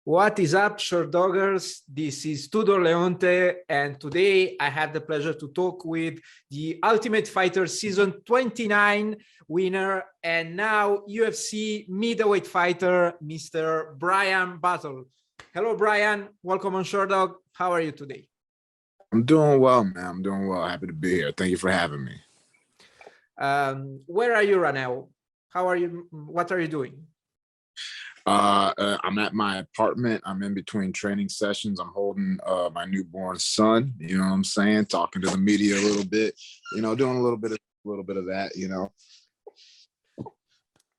What is up, Sherdoggers? This is Tudor Leonte, and today I have the pleasure to talk with the Ultimate Fighter Season 29 winner and now UFC middleweight fighter, Mr. Bryan Battle. Hello, Bryan. Welcome on Sherdog. How are you today? I'm doing well, man. I'm doing well. Happy to be here. Thank you for having me. Where are you right now? How are you? What are you doing? I'm at my apartment. I'm in between training sessions. I'm holding my newborn son. You know what I'm saying? Talking to the media a little bit. You know, doing a little bit of that. You know.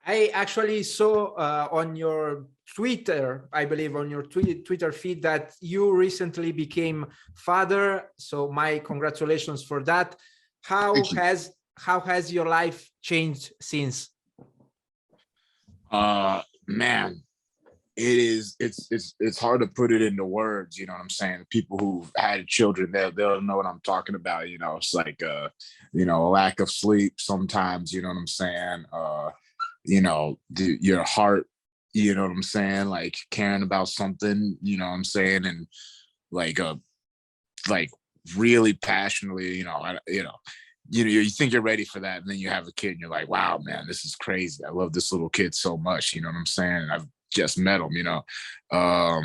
I actually saw on your Twitter, I believe on your Twitter feed, that you recently became father. So my congratulations for that. How has your life changed since? Man, it's hard to put it into words. You know what I'm saying? People who've had children, they'll know what I'm talking about. You know, it's like you know, a lack of sleep sometimes. You know what I'm saying? You know, your heart. You know what I'm saying? Like caring about something. You know what I'm saying? And like really passionately. You think you're ready for that, and then you have a kid, and you're like, wow, man, this is crazy. I love this little kid so much. You know what I'm saying? And I've just met him, you know. I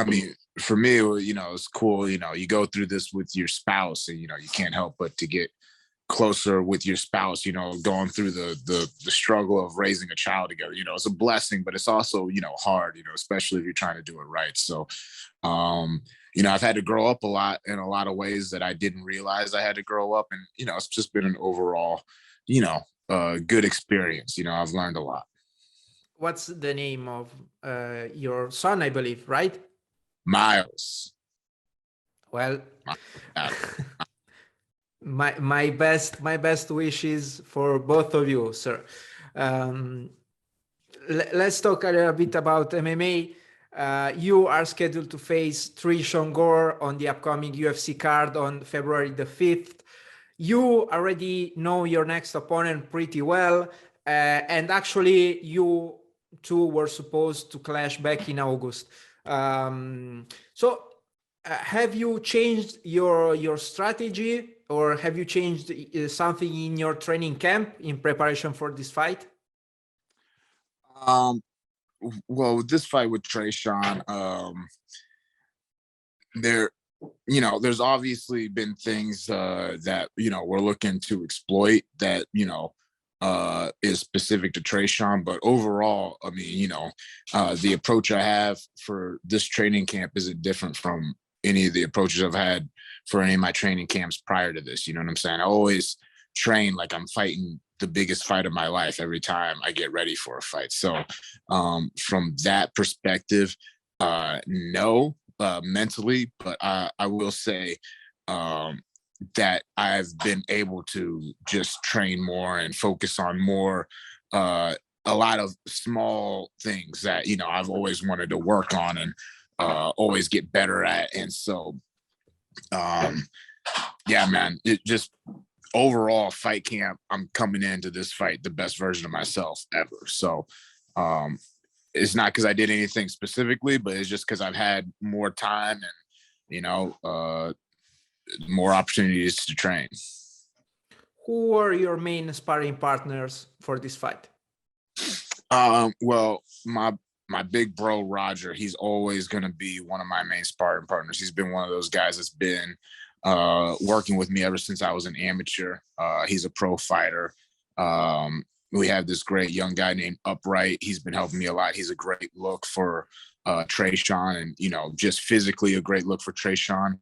mean, for me, you know, it's cool. You know, you go through this with your spouse, and you know, you can't help but to get closer with your spouse. You know, going through the struggle of raising a child together. You know, it's a blessing, but it's also, you know, hard. You know, especially if you're trying to do it right. So, you know, I've had to grow up a lot in a lot of ways that I didn't realize I had to grow up, and you know, it's just been an overall, you know, good experience. You know, I've learned a lot. What's the name of your son, I believe, right? Miles. Well, my best wishes for both of you, sir. Let's talk a little bit about MMA. You are scheduled to face Tresean Gore on the upcoming UFC card on February the 5th. You already know your next opponent pretty well, and actually you two were supposed to clash back in August. Have you changed your strategy, or have you changed something in your training camp in preparation for this fight? Well, with this fight with Tresean, you know, there's obviously been things that, you know, we're looking to exploit that, you know, is specific to Tresean. But overall, I mean, you know, the approach I have for this training camp isn't different from any of the approaches I've had for any of my training camps prior to this. You know what I'm saying? I always train like I'm fighting the biggest fight of my life every time I get ready for a fight. So from that perspective, no, mentally, but I will say that I've been able to just train more and focus on more, a lot of small things that, you know, I've always wanted to work on and always get better at. And so, yeah, man, it just overall fight camp, I'm coming into this fight the best version of myself ever. So it's not because I did anything specifically, but it's just because I've had more time and, you know, more opportunities to train. Who are your main sparring partners for this fight? Well, my big bro, Roger, he's always going to be one of my main sparring partners. He's been one of those guys that's been working with me ever since I was an amateur. He's a pro fighter. We have this great young guy named Upright. He's been helping me a lot. He's a great look for Tresean, and, you know, just physically a great look for Tresean.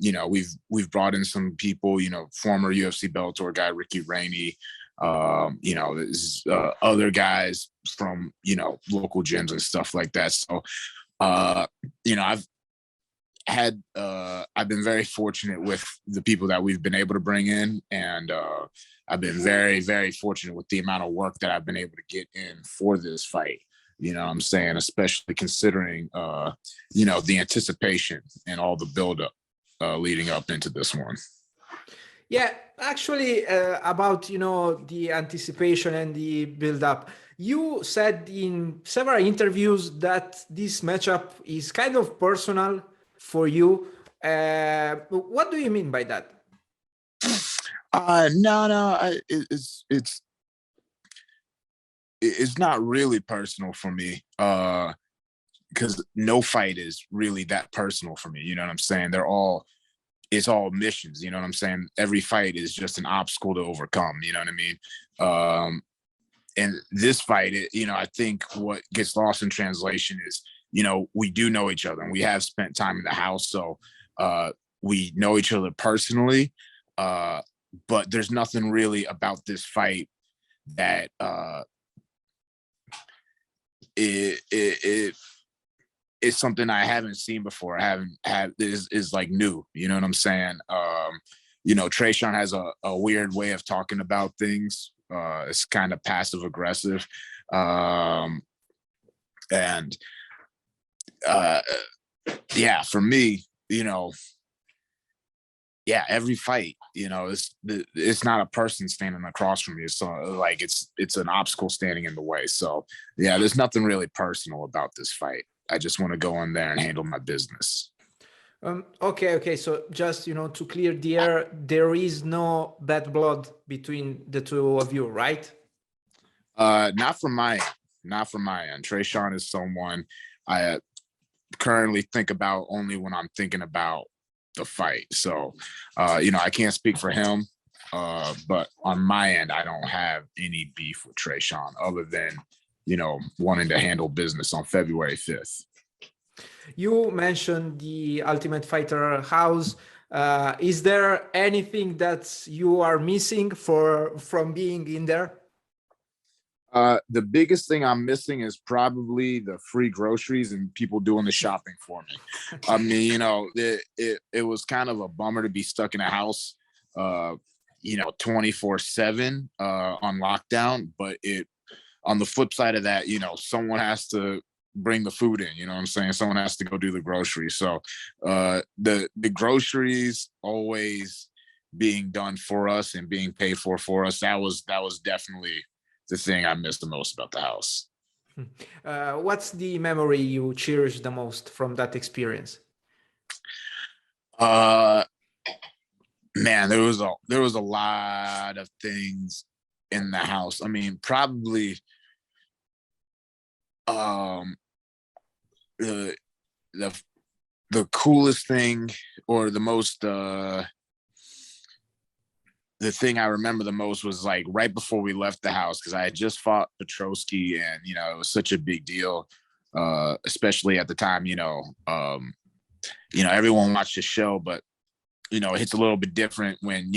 You know, we've brought in some people, you know, former UFC Bellator guy, Ricky Rainey, you know, there's other guys from, you know, local gyms and stuff like that. So, you know, I've been very fortunate with the people that we've been able to bring in, and I've been very, very fortunate with the amount of work that I've been able to get in for this fight. You know what I'm saying? Especially considering, you know, the anticipation and all the buildup leading up into this one. Yeah, actually, about the anticipation and the build-up. You said in several interviews that this matchup is kind of personal for you. What do you mean by that? No, it's not really personal for me. Because no fight is really that personal for me. You know what I'm saying? It's all missions. You know what I'm saying? Every fight is just an obstacle to overcome. You know what I mean? And this fight, I think what gets lost in translation is, we do know each other and we have spent time in the house. So we know each other personally. But there's nothing really about this fight that it is something I haven't seen before. I haven't had is like new. You know what I'm saying? Tresean has a weird way of talking about things. It's kind of passive aggressive. And yeah, for me, yeah, every fight, it's not a person standing across from you. So like it's an obstacle standing in the way. So yeah, there's nothing really personal about this fight. I just want to go in there and handle my business. Okay. So just to clear the air, there is no bad blood between the two of you, right? Not from my end. Not from my end. Tresean is someone I currently think about only when I'm thinking about the fight. So, I can't speak for him, but on my end, I don't have any beef with Tresean other than, wanting to handle business on February 5th. You mentioned the Ultimate Fighter house. Is there anything that you are missing from being in there? The biggest thing I'm missing is probably the free groceries and people doing the shopping for me. I mean, it was kind of a bummer to be stuck in a house, 24/7 on lockdown. But on the flip side of that, someone has to bring the food in. You know what I'm saying? Someone has to go do the groceries. So the groceries always being done for us and being paid for us. That was definitely the thing I miss the most about the house. What's the memory you cherish the most from that experience? Man, there was a lot of things in the house. I mean, probably the the coolest thing, or the most the thing I remember the most was like right before we left the house, because I had just fought Petrosky, and it was such a big deal, especially at the time. Everyone watched the show, but it hits a little bit different when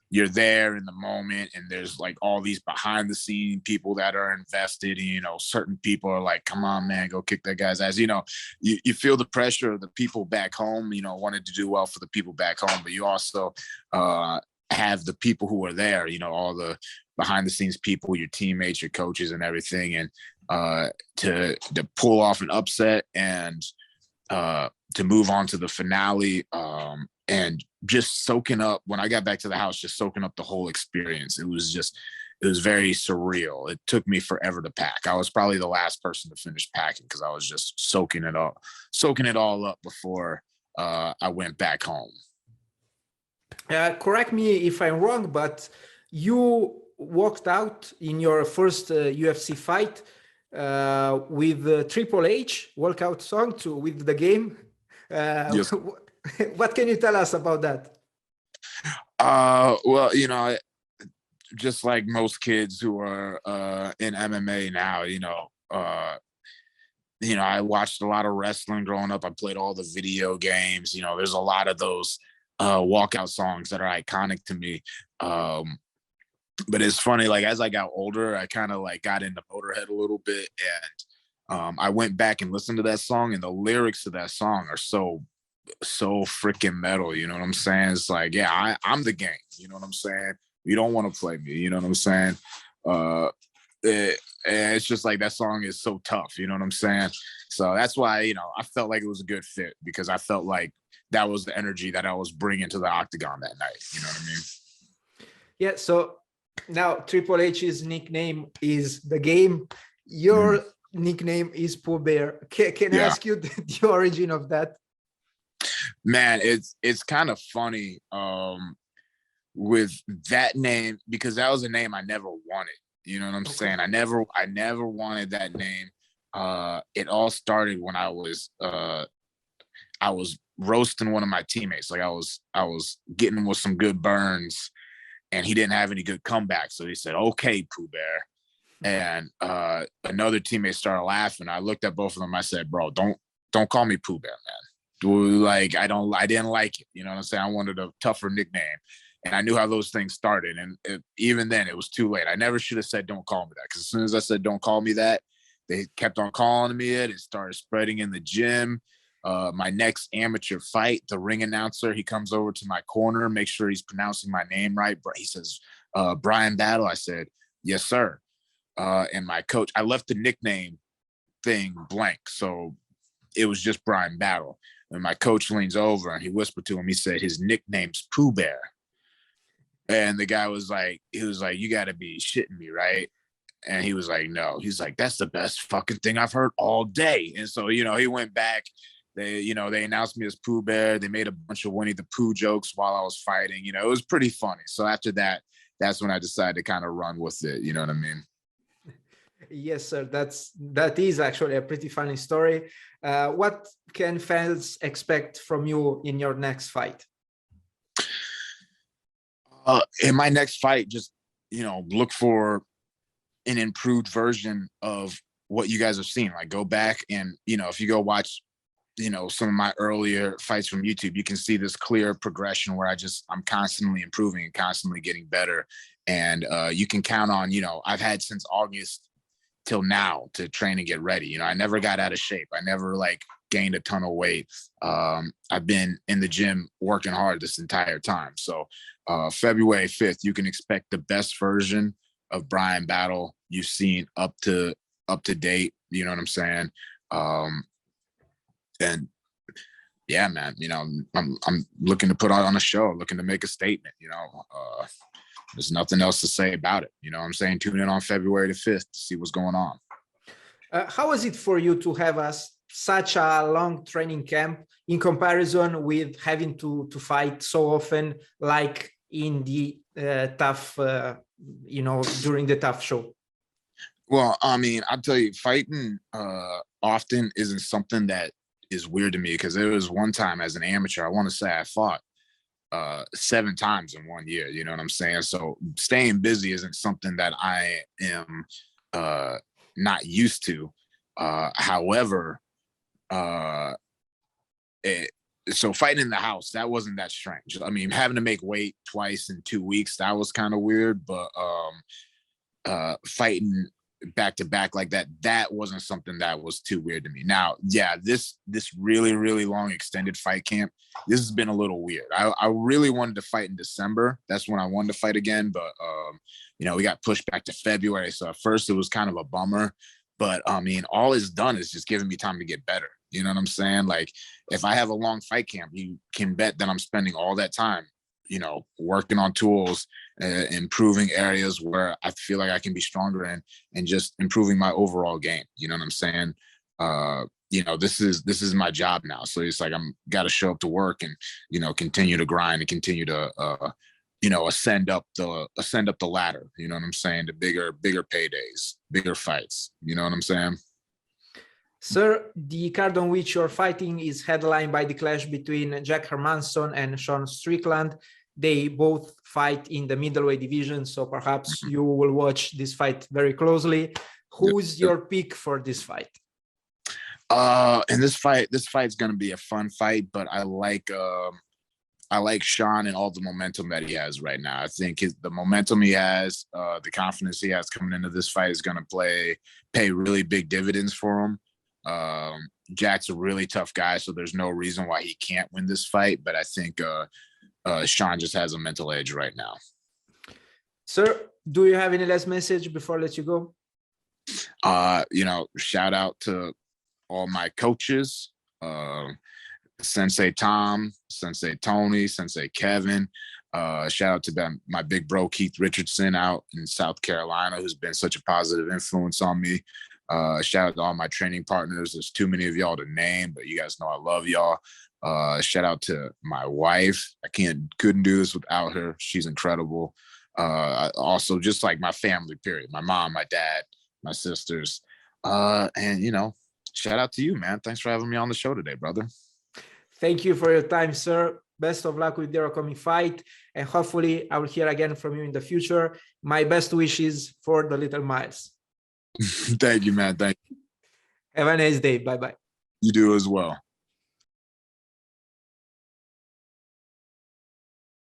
you're there in the moment, and there's like all these behind the scene people that are invested. Certain people are like, "Come on, man, go kick that guy's ass." You feel the pressure of the people back home. Wanted to do well for the people back home, but you also have the people who are there, all the behind the scenes people, your teammates, your coaches, and everything. And to pull off an upset and to move on to the finale, and just soaking up, when I got back to the house, just soaking up the whole experience. It was very surreal. It took me forever to pack. I was probably the last person to finish packing because I was just soaking it all up before I went back home. Correct me if I'm wrong, but you walked out in your first UFC fight with Triple H walkout song with the game. Yes. What can you tell us about that? Well, just like most kids who are in MMA now, I watched a lot of wrestling growing up. I played all the video games. There's a lot of those walkout songs that are iconic to me. But it's funny, like as I got older, I kind of like got into Motorhead a little bit, and I went back and listened to that song, and the lyrics to that song are so freaking metal. You know what I'm saying? It's like, yeah, I'm the gang. You know what I'm saying? You don't want to play me. You know what I'm saying? It's just like that song is so tough. You know what I'm saying? So that's why I felt like it was a good fit, because I felt like that was the energy that I was bringing to the octagon that night. You know what I mean? Yeah. So now Triple H's nickname is the game. Your nickname is Pooh Bear. Can I ask you the origin of that? Man, it's kind of funny with that name, because that was a name I never wanted. You know what I'm saying? I never wanted that name. It all started when I was roasting one of my teammates. Like I was getting him with some good burns, and he didn't have any good comebacks. So he said, "Okay, Pooh Bear." And another teammate started laughing. I looked at both of them. I said, "Bro, don't call me Pooh Bear, man. Like I didn't like it. You know what I'm saying? I wanted a tougher nickname." And I knew how those things started. And even then, it was too late. I never should have said, "Don't call me that." Because as soon as I said, "Don't call me that," they kept on calling me it. It started spreading in the gym. My next amateur fight, the ring announcer, he comes over to my corner, make sure he's pronouncing my name right. He says, "Bryan Battle." I said, "Yes, sir." And my coach, I left the nickname thing blank. So it was just Bryan Battle. And my coach leans over and he whispered to him, he said, "His nickname's Pooh Bear." And the guy was like, "You got to be shitting me, right?" And he was like, "No." He's like, "That's the best fucking thing I've heard all day." And so, he went back. They announced me as Pooh Bear. They made a bunch of Winnie the Pooh jokes while I was fighting. It was pretty funny. So after that, that's when I decided to kind of run with it. You know what I mean? Yes, sir. That is actually a pretty funny story. What can fans expect from you in your next fight? In my next fight, just look for an improved version of what you guys have seen. Like, go back and if you go watch some of my earlier fights from YouTube, you can see this clear progression where I'm constantly improving and constantly getting better. And you can count on, I've had since August till now to train and get ready. I never got out of shape. I never gained a ton of weight. I've been in the gym working hard this entire time. So February 5th, you can expect the best version of Bryan Battle you've seen up to date. You know what I'm saying? And yeah, man, I'm looking to put on a show, looking to make a statement. There's nothing else to say about it. I'm saying? Tune in on February the 5th to see what's going on. How was it for you to have such a long training camp in comparison with having to fight so often, like in the tough, during the tough show? Well, I mean, I'll tell you, fighting often isn't something that is weird to me, because there was one time as an amateur, I want to say I fought 7 times in 1 year. You know what I'm saying? So staying busy isn't something that I am not used to. However, so fighting in the house, that wasn't that strange. I mean, having to make weight twice in 2 weeks, that was kind of weird. But fighting back to back like that wasn't something that was too weird to me. Now, yeah, this really, really long extended fight camp, this has been a little weird. I really wanted to fight in December. That's when I wanted to fight again, but we got pushed back to February. So at first it was kind of a bummer, but I mean, all it's done is just giving me time to get better. You know what I'm saying? Like, if I have a long fight camp, you can bet that I'm spending all that time working on tools, improving areas where I feel like I can be stronger in, and just improving my overall game. You know what I'm saying? This is my job now. So it's like I'm got to show up to work and, continue to grind and continue to, ascend up the ladder. You know what I'm saying? To bigger paydays, bigger fights. You know what I'm saying? Sir, the card on which you're fighting is headlined by the clash between Jack Hermansson and Strickland. They both fight in the middleweight division, so perhaps you will watch this fight very closely. Who's your pick for this fight? And this fight's going to be a fun fight, but I like Sean and all the momentum that he has right now. I think the momentum he has, the confidence he has coming into this fight is going to pay really big dividends for him. Jack's a really tough guy, so there's no reason why he can't win this fight. But I think Sean just has a mental edge right now. Sir, do you have any last message before I let you go? Shout out to all my coaches, Sensei Tom, Sensei Tony, Sensei Kevin. Shout out to my big bro Keith Richardson out in South Carolina, who's been such a positive influence on me. Shout out to all my training partners. There's too many of y'all to name, but you guys know I love y'all. Shout out to my wife. Couldn't do this without her. She's incredible. Also, just like my family, period. My mom, my dad, my sisters. And, you know, shout out to you, man. Thanks for having me on the show today, brother. Thank you for your time, sir. Best of luck with your upcoming fight. And hopefully I will hear again from you in the future. My best wishes for the little Miles. Thank you, man. Thank you. Have a nice day. Bye-bye. You do as well.